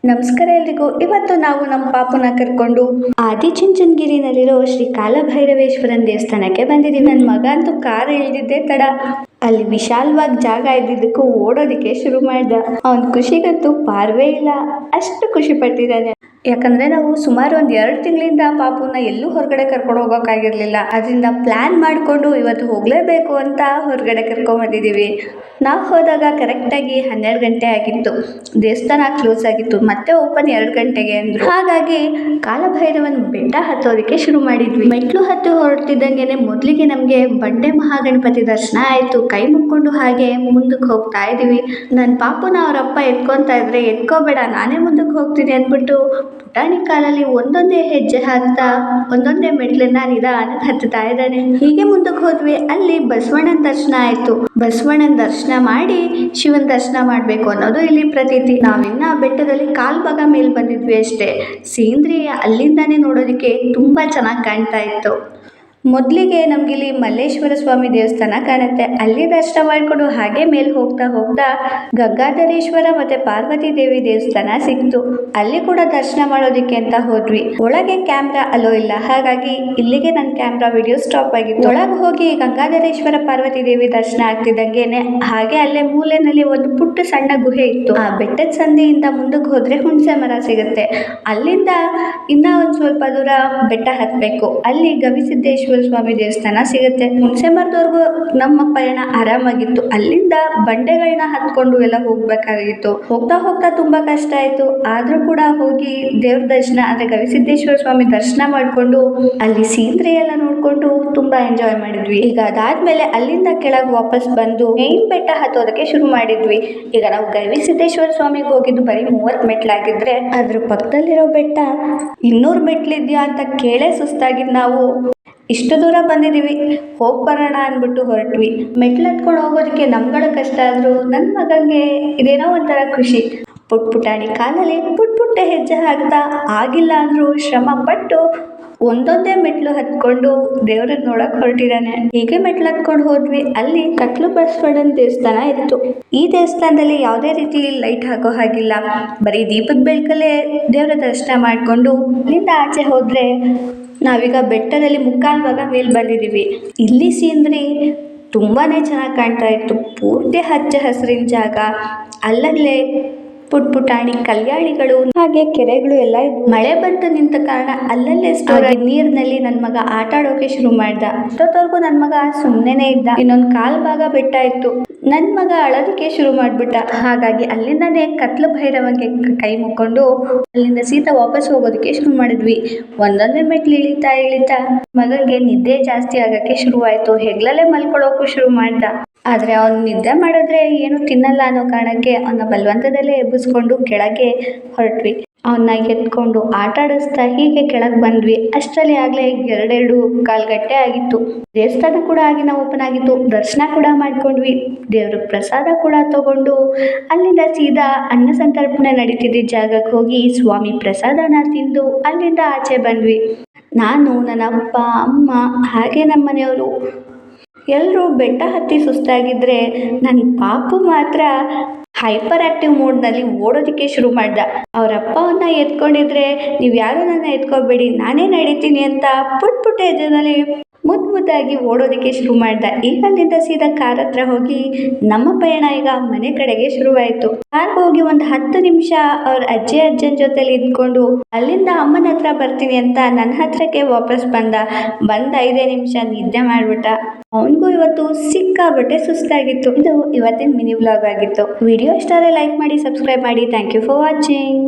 ನಮಸ್ಕಾರ ಎಲ್ರಿಗೂ. ಇವತ್ತು ನಾವು ನಮ್ಮ ಪಾಪುನ ಕರ್ಕೊಂಡು ಆದಿಚುಂಚನಗಿರಿನಲ್ಲಿರೋ ಶ್ರೀ ಕಾಲಭೈರವೇಶ್ವರನ್ ದೇವಸ್ಥಾನಕ್ಕೆ ಬಂದಿದ್ದೀವಿ. ನನ್ನ ಮಗ ಅಂತೂ ಕಾರ್ ಇಳಿದಿದ್ದೆ ತಡ. ಅಲ್ಲಿ ವಿಶಾಲವಾಗಿ ಜಾಗ ಇದ್ದಿದ್ದಕ್ಕೂ ಓಡೋದಕ್ಕೆ ಶುರು ಮಾಡ್ದ. ಅವನ ಖುಷಿಗಂತೂ ಪಾರ್ವೇ ಇಲ್ಲ, ಅಷ್ಟು ಖುಷಿ ಪಟ್ಟಿದ್ದಾನೆ. ಯಾಕಂದ್ರೆ ನಾವು ಸುಮಾರು ಒಂದು 2 ತಿಂಗಳಿಂದ ಪಾಪುನ ಎಲ್ಲೂ ಹೊರಗಡೆ ಕರ್ಕೊಂಡು ಹೋಗೋಕ್ಕಾಗಿರ್ಲಿಲ್ಲ. ಅದರಿಂದ ಪ್ಲಾನ್ ಮಾಡಿಕೊಂಡು ಇವತ್ತು ಹೋಗಲೇಬೇಕು ಅಂತ ಹೊರಗಡೆ ಕರ್ಕೊಂಡು ಬಂದಿದ್ದೀವಿ. ನಾವು ಹೋದಾಗ ಕರೆಕ್ಟಾಗಿ 12 ಗಂಟೆ ಆಗಿತ್ತು. ದೇವಸ್ಥಾನ ಕ್ಲೋಸ್ ಆಗಿತ್ತು, ಮತ್ತೆ ಓಪನ್ 2 ಗಂಟೆಗೆ ಅಂದರು. ಹಾಗಾಗಿ ಕಾಲಭೈರವನ ಬೆಟ್ಟ ಹತ್ತೋದಕ್ಕೆ ಶುರು ಮಾಡಿದ್ವಿ. ಮೆಟ್ಲು ಹತ್ತಿ ಹೊರಡ್ತಿದ್ದಂಗೆ ಮೊದಲಿಗೆ ನಮಗೆ ಬಂಡೆ ಮಹಾಗಣಪತಿ ದರ್ಶನ ಆಯಿತು. ಕೈ ಮುಕ್ಕೊಂಡು ಹಾಗೆ ಮುಂದಕ್ಕೆ ಹೋಗ್ತಾ ಇದ್ದೀವಿ. ನನ್ನ ಪಾಪುನ ಅವರಪ್ಪ ಎತ್ಕೊತಾ ಇದ್ರೆ, ಎತ್ಕೋಬೇಡ ನಾನೇ ಮುಂದಕ್ಕೆ ಹೋಗ್ತೀನಿ ಅಂದ್ಬಿಟ್ಟು ಪುಟಾಣಿ ಕಾಲಲ್ಲಿ ಒಂದೊಂದೇ ಹೆಜ್ಜೆ ಹಾಕ್ತಾ ಒಂದೊಂದೇ ಮೆಟ್ಲನ್ನ ನಿಧಾನಕ್ಕೆ ಹತ್ತುತ್ತಾ ಇದ್ದಾನೆ. ಹೀಗೆ ಮುಂದಕ್ಕೆ ಹೋದ್ವಿ. ಅಲ್ಲಿ ಬಸವಣ್ಣನ ದರ್ಶನ ಆಯಿತು. ಬಸವಣ್ಣನ ದರ್ಶನ ಮಾಡಿ ಶಿವನ ದರ್ಶನ ಮಾಡಬೇಕು ಅನ್ನೋದು ಇಲ್ಲಿ ಪ್ರತೀತಿ. ನಾವಿನ್ನ ಬೆಟ್ಟದಲ್ಲಿ ಕಾಲ್ ಭಾಗ ಮೇಲೆ ಬಂದಿದ್ವಿ ಅಷ್ಟೇ. ಸೀನರಿ ಅಲ್ಲಿಂದಾನೇ ನೋಡೋದಕ್ಕೆ ತುಂಬ ಚೆನ್ನಾಗಿ ಕಾಣ್ತಾ ಇತ್ತು. ಮೊದಲಿಗೆ ನಮಗಿಲ್ಲಿ ಮಲ್ಲೇಶ್ವರ ಸ್ವಾಮಿ ದೇವಸ್ಥಾನ ಕಾಣುತ್ತೆ. ಅಲ್ಲಿ ದರ್ಶನ ಮಾಡಿಕೊಂಡು ಹಾಗೆ ಮೇಲೆ ಹೋಗ್ತಾ ಹೋಗ್ತಾ ಗಂಗಾಧರೇಶ್ವರ ಮತ್ತು ಪಾರ್ವತಿ ದೇವಿ ದೇವಸ್ಥಾನ ಸಿಕ್ತು. ಅಲ್ಲಿ ಕೂಡ ದರ್ಶನ ಮಾಡೋದಕ್ಕೆ ಅಂತ ಹೋದ್ವಿ. ಒಳಗೆ ಕ್ಯಾಮ್ರಾ ಅಲೋ ಇಲ್ಲ, ಹಾಗಾಗಿ ಇಲ್ಲಿಗೆ ನನ್ನ ಕ್ಯಾಮ್ರಾ ವಿಡಿಯೋ ಸ್ಟಾಪ್ ಆಗಿತ್ತು. ಒಳಗೆ ಹೋಗಿ ಗಂಗಾಧರೇಶ್ವರ ಪಾರ್ವತಿ ದೇವಿ ದರ್ಶನ ಆಗ್ತಿದ್ದಂಗೆನೆ ಹಾಗೆ ಅಲ್ಲೇ ಮೂಲೆಯಲ್ಲಿ ಒಂದು ಪುಟ್ಟ ಸಣ್ಣ ಗುಹೆ ಇತ್ತು. ಆ ಬೆಟ್ಟದ ಸಂದಿಯಿಂದ ಮುಂದಕ್ಕೆ ಹೋದ್ರೆ ಹುಣಸೆ ಮರ ಸಿಗುತ್ತೆ. ಅಲ್ಲಿಂದ ಇನ್ನ ಒಂದು ಸ್ವಲ್ಪ ದೂರ ಬೆಟ್ಟ ಹತ್ತಬೇಕು. ಅಲ್ಲಿ ಗವಿಸಿದ್ದೇಶ್ವರ ಸ್ವಾಮಿ ದೇವಸ್ಥಾನ ಸಿಗುತ್ತೆ. ಹುಣಸೆ ಮರದವರೆಗೂ ನಮ್ಮ ಪಯಣ ಆರಾಮಾಗಿತ್ತು. ಅಲ್ಲಿಂದ ಬಂಡೆಗಳನ್ನ ಹತ್ಕೊಂಡು ಎಲ್ಲ ಹೋಗ್ಬೇಕಾಗಿತ್ತು. ಹೋಗ್ತಾ ಹೋಗ್ತಾ ತುಂಬಾ ಕಷ್ಟ ಆಯ್ತು. ಆದ್ರೂ ಕೂಡ ಹೋಗಿ ದೇವ್ರ ದರ್ಶನ ಅಂದ್ರೆ ಗವಿಸಿದ್ದೇಶ್ವರ ಸ್ವಾಮಿ ದರ್ಶನ ಮಾಡ್ಕೊಂಡು ಅಲ್ಲಿ ಸೀನರಿ ಎಲ್ಲ ನೋಡ್ಕೊಂಡು ತುಂಬಾ ಎಂಜಾಯ್ ಮಾಡಿದ್ವಿ. ಈಗ ಅದಾದ್ಮೇಲೆ ಅಲ್ಲಿಂದ ಕೆಳಗೆ ವಾಪಸ್ ಬಂದು ಮೇನ್ ಬೆಟ್ಟ ಹತ್ತೋದಕ್ಕೆ ಶುರು ಮಾಡಿದ್ವಿ. ಈಗ ನಾವು ಗವಿಸಿದ್ದೇಶ್ವರ ಸ್ವಾಮಿಗೆ ಹೋಗಿದ್ದು ಬರೀ 30 ಮೆಟ್ಲಾಗಿದ್ರೆ ಅದ್ರ ಪಕ್ಕದಲ್ಲಿರೋ ಬೆಟ್ಟ 200 ಮೆಟ್ಲಿದ್ಯಾ ಅಂತ ಕೇಳೇ ಸುಸ್ತಾಗಿದ್ದು ನಾವು ಇಷ್ಟು ದೂರ ಬಂದಿದ್ದೀವಿ, ಹೋಗಿ ಬರೋಣ ಅಂದ್ಬಿಟ್ಟು ಹೊರಟ್ವಿ. ಮೆಟ್ಲು ಹತ್ಕೊಂಡು ಹೋಗೋದಕ್ಕೆ ನಮ್ಗಳ ಕಷ್ಟ ಆದರೂ ನನ್ನ ಮಗಂಗೆ ಇದೇನೋ ಒಂಥರ ಖುಷಿ. ಪುಟ್ಟಾಣಿ ಕಾಲಲ್ಲಿ ಪುಟ್ಟ ಹೆಜ್ಜೆ ಹಾಕ್ತಾ ಆಗಿಲ್ಲ ಅಂದರೂ ಶ್ರಮ ಪಟ್ಟು ಒಂದೊಂದೇ ಮೆಟ್ಲು ಹತ್ಕೊಂಡು ದೇವ್ರನ್ನ ನೋಡಕ್ ಹೊರಟಿದ್ದಾನೆ. ಹೀಗೆ ಮೆಟ್ಲು ಹತ್ಕೊಂಡು ಹೋದ್ವಿ. ಅಲ್ಲಿ ಕಟ್ಲು ಬಸವಣ್ಣನ ದೇವಸ್ಥಾನ ಇತ್ತು. ಈ ದೇವಸ್ಥಾನದಲ್ಲಿ ಯಾವುದೇ ರೀತಿ ಲೈಟ್ ಹಾಕೋ ಹಾಗಿಲ್ಲ, ಬರೀ ದೀಪದ ಬೆಳಕಲ್ಲೇ ದೇವರ ದರ್ಶನ ಮಾಡಿಕೊಂಡು ಅಲ್ಲಿಂದ ಆಚೆ ಹೋದ್ರೆ ನಾವೀಗ ಬೆಟ್ಟದಲ್ಲಿ ಮುಕ್ಕಾಲು ಭಾಗ ಮೇಲೆ ಬಂದಿದ್ದೀವಿ. ಇಲ್ಲಿ ಸೀನರಿ ತುಂಬಾನೇ ಚೆನ್ನಾಗಿ ಕಾಣ್ತಾ ಇತ್ತು. ಪೂರ್ತಿ ಹಚ್ಚ ಹಸಿರಿನ ಜಾಗ, ಅಲ್ಲಲ್ಲೇ ಪುಟಾಣಿ ಕಲ್ಯಾಣಿಗಳು ಹಾಗೆ ಕೆರೆಗಳು ಎಲ್ಲ ಇದ್ವು. ಮಳೆ ಬಂತು ನಿಂತ ಕಾರಣ ಅಲ್ಲಲ್ಲೇ ಸ್ಟೋರ್ ಆಗಿ ನೀರಿನಲ್ಲಿ ನನ್ನ ಮಗ ಆಟ ಆಡೋಕೆ ಶುರು ಮಾಡ್ದ. ಅಷ್ಟೊತ್ತವರೆಗೂ ನನ್ನ ಮಗ ಸುಮ್ಮನೆ ಇದ್ದ. ಇನ್ನೊಂದು ಕಾಲ್ ಭಾಗ ಬೆಟ್ಟ ಇತ್ತು. ನನ್ನ ಮಗ ಅಳೋದಕ್ಕೆ ಶುರು ಮಾಡ್ಬಿಟ್ಟ. ಹಾಗಾಗಿ ಅಲ್ಲಿಂದಾನೇ ಕತ್ಲು ಭೈರವಂಗೆ ಕೈ ಮುಕ್ಕೊಂಡು ಅಲ್ಲಿಂದ ಸೀದಾ ವಾಪಸ್ ಹೋಗೋದಕ್ಕೆ ಶುರು ಮಾಡಿದ್ವಿ. ಒಂದೊಂದೇ ಮೆಟ್ಲು ಇಳಿತಾ ಮಗನಿಗೆ ನಿದ್ದೆ ಜಾಸ್ತಿ ಆಗಕ್ಕೆ ಶುರುವಾಯ್ತು. ಹೆಗ್ಲಲ್ಲೇ ಮಲ್ಕೊಳ್ಳೋಕು ಶುರು ಮಾಡ್ದ. ಆದ್ರೆ ಅವ್ನು ನಿದ್ದೆ ಮಾಡಿದ್ರೆ ಏನು ತಿನ್ನಲ್ಲ ಅನ್ನೋ ಕಾರಣಕ್ಕೆ ಅವನ ಬಲವಂತದಲ್ಲೇ ಎಬ್ಬಿಸ್ಕೊಂಡು ಕೆಳಗೆ ಹೊರಟ್ವಿ. ಅವನ್ನ ಎತ್ಕೊಂಡು ಆಟ ಆಡಿಸ್ತಾ ಹೀಗೆ ಕೆಳಗೆ ಬಂದ್ವಿ. ಅಷ್ಟರಲ್ಲಿ ಆಗ್ಲೇ 2:15 ಗಂಟೆ ಆಗಿತ್ತು. ದೇವಸ್ಥಾನ ಕೂಡ ಆಗಿನ ಓಪನ್ ಆಗಿತ್ತು. ದರ್ಶನ ಕೂಡ ಮಾಡ್ಕೊಂಡ್ವಿ. ದೇವ್ರ ಪ್ರಸಾದ ಕೂಡ ತಗೊಂಡು ಅಲ್ಲಿಂದ ಸೀದಾ ಅನ್ನ ಸಂತರ್ಪಣೆ ನಡೀತಿದ್ದ ಜಾಗಕ್ಕೆ ಹೋಗಿ ಸ್ವಾಮಿ ಪ್ರಸಾದನ ತಿಂದು ಅಲ್ಲಿಂದ ಆಚೆ ಬಂದ್ವಿ. ನಾನು, ನನ್ನ ಅಪ್ಪ, ಅಮ್ಮ ಹಾಗೆ ನಮ್ಮ ಮನೆಯವರು ಎಲ್ಲರೂ ಬೆಟ್ಟ ಹತ್ತಿ ಸುಸ್ತಾಗಿದ್ರೆ ನನ್ನ ಪಾಪು ಮಾತ್ರ ಹೈಪರ್ ಆಕ್ಟಿವ್ ಮೋಡ್ನಲ್ಲಿ ಓಡೋದಕ್ಕೆ ಶುರು ಮಾಡ್ದ. ಅವರಪ್ಪವನ್ನ ಎತ್ಕೊಂಡಿದ್ರೆ ನೀವು ಯಾರು ನನ್ನ ಎತ್ಕೋಬೇಡಿ, ನಾನೇ ನಡೀತೀನಿ ಅಂತ ಪುಟ್ಟ ಹೆಜ್ಜೆನಲ್ಲಿ ಮುದ್ದಾಗಿ ಓಡೋದಕ್ಕೆ ಶುರು ಮಾಡ್ದ. ಈಗ ಅಲ್ಲಿಂದ ಸೀದಾ ಕಾರ್ ಹತ್ರ ಹೋಗಿ ನಮ್ಮ ಪಯಣ ಈಗ ಮನೆ ಕಡೆಗೆ ಶುರುವಾಯಿತು. ಕಾರ್ಗೆ ಹೋಗಿ ಒಂದು 10 ನಿಮಿಷ ಅವ್ರ ಅಜ್ಜನ ಜೊತೆಲಿ ಇದ್ಕೊಂಡು ಅಲ್ಲಿಂದ ಅಮ್ಮನ ಹತ್ರ ಬರ್ತೀನಿ ಅಂತ ನನ್ನ ಹತ್ರಕ್ಕೆ ವಾಪಸ್ ಬಂದ 5 ನಿಮಿಷ ನಿದ್ದೆ ಮಾಡ್ಬಿಟ್ಟ. ಅವನಿಗೂ ಇವತ್ತು ಸಿಕ್ಕಾಬಟ್ಟೆ ಸುಸ್ತಾಗಿತ್ತು. ಇದು ಇವತ್ತಿನ ಮಿನಿ ವ್ಲಾಗ್ ಆಗಿತ್ತು. ವಿಡಿಯೋ ಇಷ್ಟ ಆದರೆ ಲೈಕ್ ಮಾಡಿ, ಸಬ್ಸ್ಕ್ರೈಬ್ ಮಾಡಿ. Thank you for watching.